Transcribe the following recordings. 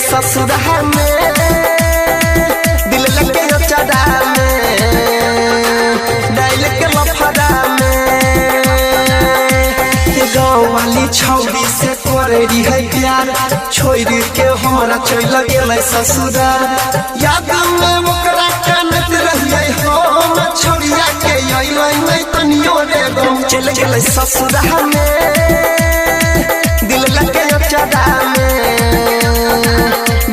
ससुरा में दिल लगे चढ़ा में डाल के लफड़ा में गाँव वाली छौरी से करे रही है प्यार छोड़ के हमारा चल गेल ससुरा याद में ओकरा कानत रहिए हम छौरिया के नहीं तनियो रे गम चल गेल ससुरा में दिल लगे चढ़ा में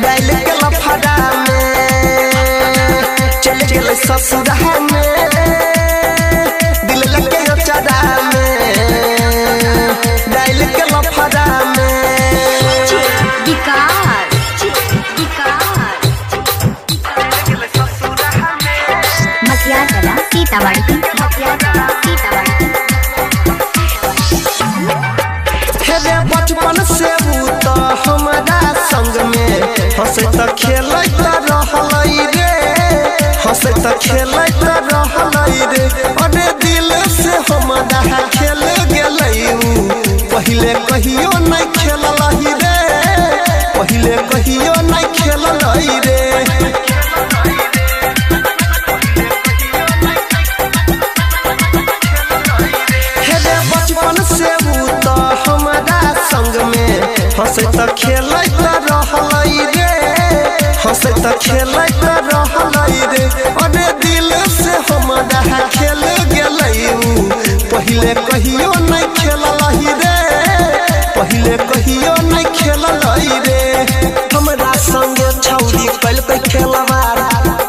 डाल के लफड़ा में चल गेल ससुरा में दिल लगे चढ़ा में डाल के लफड़ा में बचपन से तो हमारा संग में हंसे त खेलत रहलई रे हंसे त खेलत रहलई रे अरे दिल से हमारा खेल गेलई पहले कहियो नहीं खेललही रे पहले कहियो नहीं खेललई रे बचपन से तो हमारा संग में हंसे त खेलत रहलई रे हंसे त खेलत रहलई रे अरे दिल से हमारा खेल गेलई पहले कहियो नहीं खेललही रे पहले कहियो नहीं खेललई रे हमरा संग छौरी कल पे खेलवार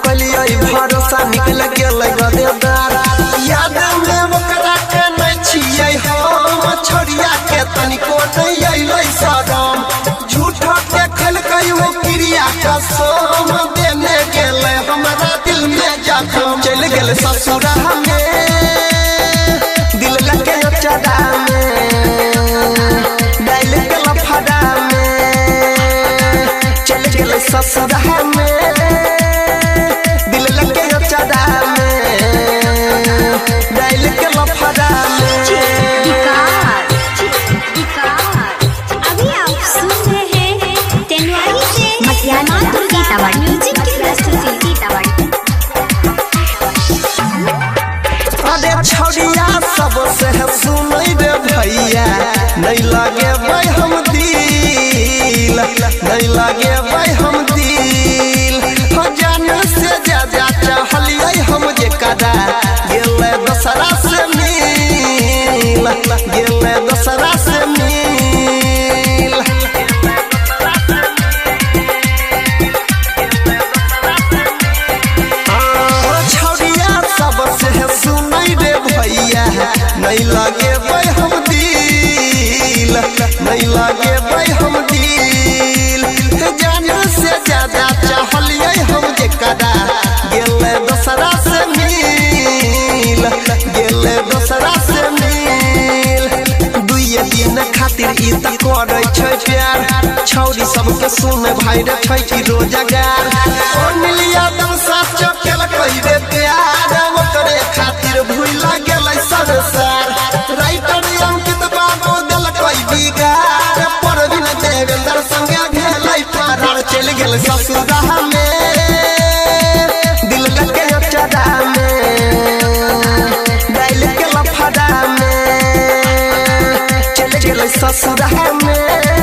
कलियै भरोसा निकल गेलै गदेदार याद में ओकरा के नहीं छियै हम छोरिया के तनिको नहीं अइलै सदम झूठो के खेलकै वो क्रिया कसम देने गेलै हमरा दिल में जखम चल गेल ससुरा में दिल लगे चढ़ा में डाल के लफड़ा में चल गेल ससुरा में दिल लगे चढ़ा में डाल के लफड़ा में अरे छौरिया सबसे सुनै रे भैया नहीं लगे भाई हम दिल नहीं लगे भाई हम दिल जान से ज्यादा चाहलिए हम जे कदा गेले दसरा से मिल गेले दसरा से मिल नहीं लगे भाई हम दिल नहीं लगे भाई हम दिल जान से ज्यादा चाहलिए हम जे कदा गेले दसरा से मिल गेले दसरा से मिल दुइये दिन खातिर ई त करै छै प्यार छौरी सबके सुन भाई रे छै कि रोजगार ओ मिलिया दम साथ चकेल कहि रे प्यार ओकरे खातिर भूल गेलै संसार राइटर अंकित बाबू दिल कोई बिगाड़ पर बिन देवेंद्र संगे घेलै फरार चल गेल ससुरा में दिल लगे चढ़ा में डाल के लफड़ा में चल गेल ससुरा में।